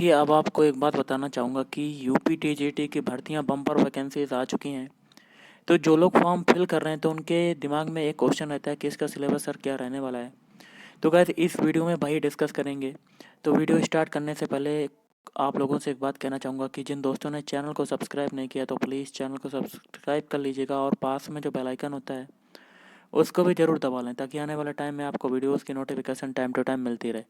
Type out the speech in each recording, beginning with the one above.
देखिए, अब आपको एक बात बताना चाहूँगा कि यूपी टीजीटी की भर्तियां बम्पर वैकेंसीज आ चुकी हैं। तो जो लोग फॉर्म फिल कर रहे हैं तो उनके दिमाग में एक क्वेश्चन रहता है कि इसका सिलेबस सर क्या रहने वाला है। तो गाइस इस वीडियो में भाई डिस्कस करेंगे। तो वीडियो स्टार्ट करने से पहले आप लोगों से एक बात कहना चाहूँगा कि जिन दोस्तों ने चैनल को सब्सक्राइब नहीं किया तो प्लीज़ चैनल को सब्सक्राइब कर लीजिएगा और पास में जो बेल आइकन होता है उसको भी ज़रूर दबा लें ताकि आने वाले टाइम में आपको वीडियोज़ की नोटिफिकेशन टाइम टू टाइम मिलती रहे।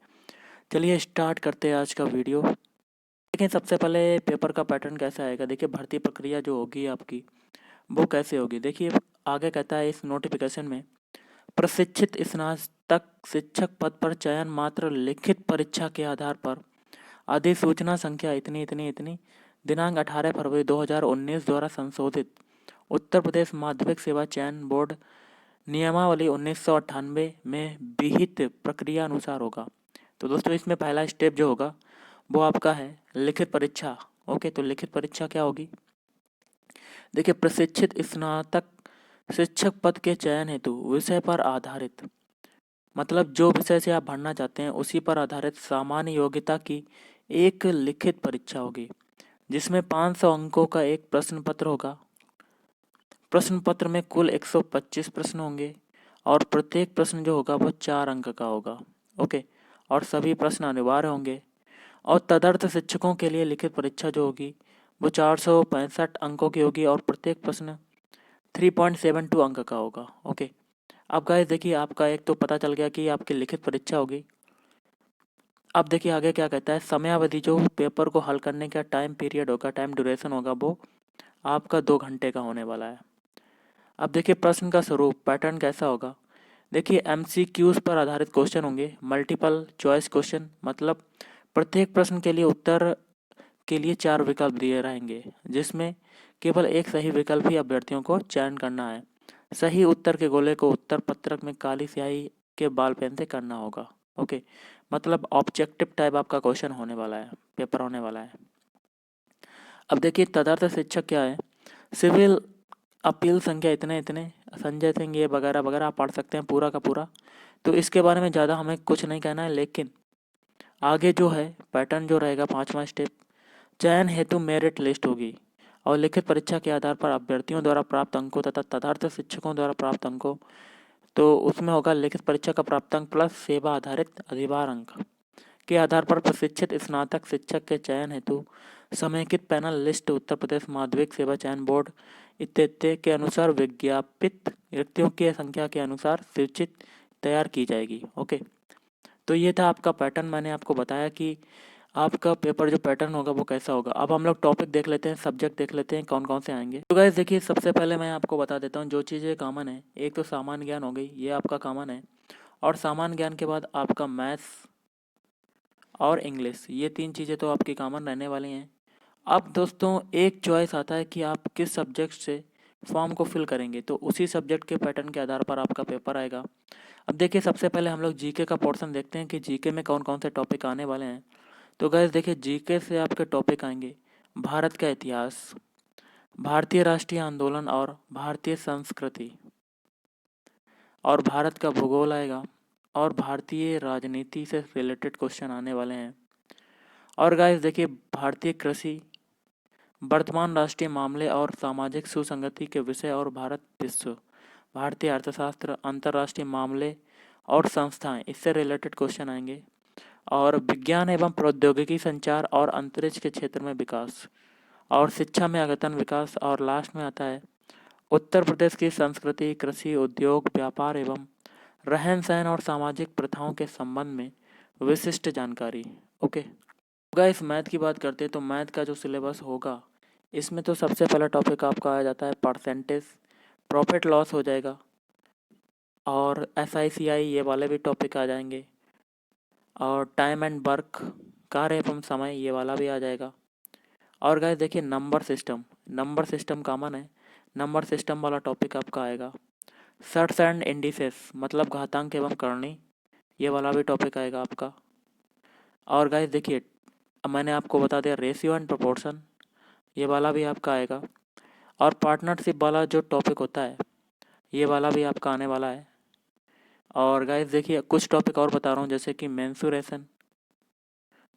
चलिए स्टार्ट करते हैं आज का वीडियो। देखिए, सबसे पहले पेपर का पैटर्न कैसा आएगा। देखिए, भर्ती प्रक्रिया जो होगी आपकी वो कैसे होगी। देखिए, आगे कहता है इस नोटिफिकेशन में प्रशिक्षित स्नातक शिक्षक पद पर चयन मात्र लिखित परीक्षा के आधार पर अधिसूचना संख्या इतनी इतनी इतनी दिनांक 18 फरवरी 2019 द्वारा संशोधित उत्तर प्रदेश माध्यमिक सेवा चयन बोर्ड नियमावली 1998 में विहित प्रक्रिया अनुसार होगा। तो दोस्तों, इसमें पहला स्टेप जो होगा वो आपका है लिखित परीक्षा। ओके, तो लिखित परीक्षा क्या होगी। देखिए, प्रशिक्षित स्नातक शिक्षक पद के चयन हेतु विषय पर आधारित मतलब जो विषय से आप भरना चाहते हैं उसी पर आधारित सामान्य योग्यता की एक लिखित परीक्षा होगी जिसमें 500 अंकों का एक प्रश्न पत्र होगा। प्रश्न पत्र में कुल 125 प्रश्न होंगे और प्रत्येक प्रश्न जो होगा वो 4 अंक का होगा। ओके, और सभी प्रश्न अनिवार्य होंगे। और तदर्थ शिक्षकों के लिए लिखित परीक्षा जो होगी वो 465 अंकों की होगी और प्रत्येक प्रश्न 3.72 अंक का होगा। ओके, अब गाइस देखिए, आपका एक तो पता चल गया कि आपकी लिखित परीक्षा होगी। अब देखिए आगे क्या कहता है। समयावधि जो पेपर को हल करने का टाइम पीरियड होगा, टाइम ड्यूरेशन होगा, वो आपका 2 घंटे का होने वाला है। अब देखिए प्रश्न का स्वरूप पैटर्न कैसा होगा। देखिए, एमसीक्यूज पर आधारित क्वेश्चन होंगे, मल्टीपल चॉइस क्वेश्चन मतलब प्रत्येक प्रश्न के लिए उत्तर के लिए 4 विकल्प दिए रहेंगे जिसमें केवल एक सही विकल्प ही अभ्यर्थियों को चयन करना है। सही उत्तर के गोले को उत्तर पत्रक में काली स्याही के बॉल पेन से करना होगा। ओके, मतलब ऑब्जेक्टिव टाइप आपका क्वेश्चन होने वाला है, पेपर होने वाला है। अब देखिए, तदर्थ शिक्षक क्या है। सिविल अपील संख्या इतने इतने संजय सिंह ये वगैरह वगैरह आप पढ़ सकते हैं पूरा का पूरा। तो इसके बारे में ज़्यादा हमें कुछ नहीं कहना है, लेकिन आगे जो है पैटर्न जो रहेगा 5वां स्टेप, चयन हेतु मेरिट लिस्ट होगी और लिखित परीक्षा के आधार पर अभ्यर्थियों द्वारा प्राप्त अंकों तथा तदर्थ शिक्षकों द्वारा प्राप्त अंकों। तो उसमें होगा लिखित परीक्षा का प्राप्त अंक प्लस सेवा आधारित अधिभार अंक के आधार पर प्रशिक्षित स्नातक शिक्षक के चयन हेतु समेकित पैनल लिस्ट उत्तर प्रदेश माध्यमिक सेवा चयन बोर्ड इत्यादि के अनुसार विज्ञापित रिक्तियों की संख्या के अनुसार सूचित तैयार की जाएगी। ओके, तो ये था आपका पैटर्न। मैंने आपको बताया कि आपका पेपर जो पैटर्न होगा वो कैसा होगा। अब हम लोग टॉपिक देख लेते हैं, सब्जेक्ट देख लेते हैं कौन कौन से आएंगे। तो गाइस देखिए, सबसे पहले मैं आपको बता देता हूँ जो चीज़ें कॉमन है। एक तो सामान्य ज्ञान हो गई, ये आपका कॉमन है। और सामान्य ज्ञान के बाद आपका मैथ्स और इंग्लिश, ये 3 चीज़ें तो आपकी कॉमन रहने वाली हैं। अब दोस्तों एक चॉइस आता है कि आप किस सब्जेक्ट से फॉर्म को फिल करेंगे, तो उसी सब्जेक्ट के पैटर्न के आधार पर आपका पेपर आएगा। अब देखिए, सबसे पहले हम लोग जीके का पोर्शन देखते हैं कि जीके में कौन कौन से टॉपिक आने वाले हैं। तो गाइस देखिए, जीके से आपके टॉपिक आएंगे भारत का इतिहास, भारतीय राष्ट्रीय आंदोलन और भारतीय संस्कृति, और भारत का भूगोल आएगा, और भारतीय राजनीति से रिलेटेड क्वेश्चन आने वाले हैं। और गाइस देखिए, भारतीय कृषि, वर्तमान राष्ट्रीय मामले और सामाजिक सुसंगति के विषय और भारत विश्व, भारतीय अर्थशास्त्र, अंतर्राष्ट्रीय मामले और संस्थाएं, इससे रिलेटेड क्वेश्चन आएंगे। और विज्ञान एवं प्रौद्योगिकी, संचार और अंतरिक्ष के क्षेत्र में विकास, और शिक्षा में अद्यतन विकास, और लास्ट में आता है उत्तर प्रदेश की संस्कृति, कृषि, उद्योग, व्यापार एवं रहन सहन और सामाजिक प्रथाओं के संबंध में विशिष्ट जानकारी। ओके गाइस, मैथ की बात करते हैं तो मैथ का जो सिलेबस होगा इसमें तो सबसे पहला टॉपिक आपका आ जाता है परसेंटेज, प्रॉफिट लॉस हो जाएगा, और SICI ये वाले भी टॉपिक आ जाएंगे, और टाइम एंड वर्क, कार्य एवं समय, ये वाला भी आ जाएगा। और गाइस देखिए, नंबर सिस्टम कॉमन है, नंबर सिस्टम वाला टॉपिक आपका आएगा। सर्ट्स एंड इंडिसेस मतलब घातांक एवं करणी, ये वाला भी टॉपिक आएगा आपका। और गाइस देखिए, अब मैंने आपको बता दिया रेशियो एंड प्रोपोर्शन, ये वाला भी आपका आएगा। और पार्टनरशिप वाला जो टॉपिक होता है ये वाला भी आपका आने वाला है। और गाइस देखिए, कुछ टॉपिक और बता रहा हूँ जैसे कि मेंसुरेशन,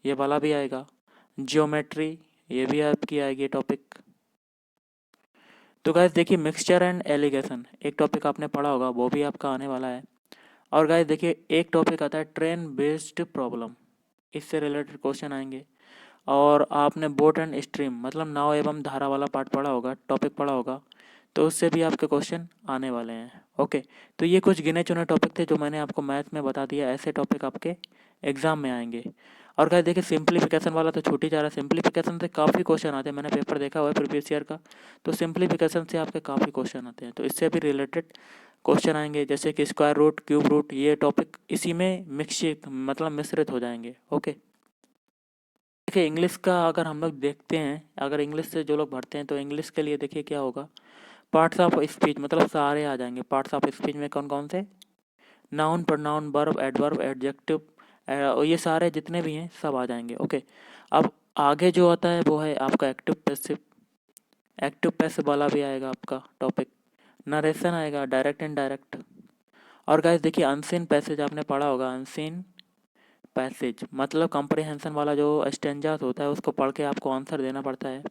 ये वाला भी आएगा। जियोमेट्री, ये भी आपकी आएगी टॉपिक। तो गाइस देखिए मिक्सचर एंड एलिगेशन एक टॉपिक आपने पढ़ा होगा, वो भी आपका आने वाला है। और गाइस देखिए एक टॉपिक आता है ट्रेन बेस्ड प्रॉब्लम, इससे रिलेटेड क्वेश्चन आएंगे। और आपने बोट एंड स्ट्रीम मतलब नाव एवं धारा वाला पार्ट पढ़ा होगा, टॉपिक पढ़ा होगा, तो उससे भी आपके क्वेश्चन आने वाले हैं। ओके, तो ये कुछ गिने चुने टॉपिक थे जो मैंने आपको मैथ में बता दिया, ऐसे टॉपिक आपके एग्जाम में आएंगे। और गाइस देखिए सिंप्लीफिकेशन वाला तो छूट ही जा रहा है, सिंप्लीफिकेशन से काफ़ी क्वेश्चन आते हैं, मैंने पेपर देखा हुआ है प्रीवियस ईयर का, तो सिंप्लीफिकेशन से आपके काफ़ी क्वेश्चन आते हैं, तो इससे भी रिलेटेड क्वेश्चन आएंगे, जैसे कि स्क्वायर रूट, क्यूब रूट, ये टॉपिक इसी में मिक्सित मतलब मिश्रित हो जाएंगे। ओके, देखिए इंग्लिश का अगर हम लोग देखते हैं, अगर इंग्लिश से जो लोग भरते हैं तो इंग्लिश के लिए देखिए क्या होगा, पार्ट्स ऑफ स्पीच मतलब सारे आ जाएंगे। पार्ट्स ऑफ स्पीच में कौन कौन से, noun, pronoun, verb, adverb, adjective, ये सारे जितने भी हैं सब आ जाएंगे। ओके, अब आगे जो आता है वो है आपका एक्टिव पैसिव, एक्टिव पैसिव वाला भी आएगा आपका टॉपिक। नरेशन आएगा, डायरेक्ट एंड डायरेक्ट। और गाइस देखिए अनसीन पैसेज आपने पढ़ा होगा, अनसीन पैसेज मतलब कंप्रीहेंशन वाला जो स्टेंजास होता है उसको पढ़ के आपको आंसर देना पड़ता है,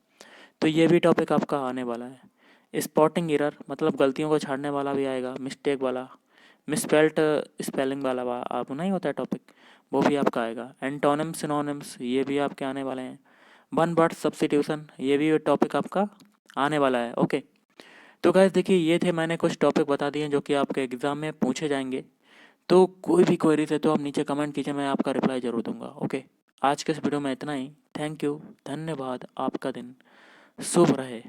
तो ये भी टॉपिक आपका आने वाला है। स्पॉटिंग एरर मतलब गलतियों को छाड़ने वाला भी आएगा, मिस्टेक वाला, मिसस्पेल्ट स्पेलिंग वाला आप नहीं होता है टॉपिक, वो भी आपका आएगा। एंटोनिम्स, सिनोनिम्स, ये भी आपके आने वाले हैं। वन वर्ड सब्स्टिट्यूशन, ये भी टॉपिक आपका आने वाला है। ओके, तो गाइस देखिए ये थे मैंने कुछ टॉपिक बता दिए जो कि आपके एग्ज़ाम में पूछे जाएंगे। तो कोई भी क्वेरीज है तो आप नीचे कमेंट कीजिए, मैं आपका रिप्लाई ज़रूर दूंगा। ओके, आज के इस वीडियो में इतना ही। थैंक यू, धन्यवाद, आपका दिन शुभ रहे।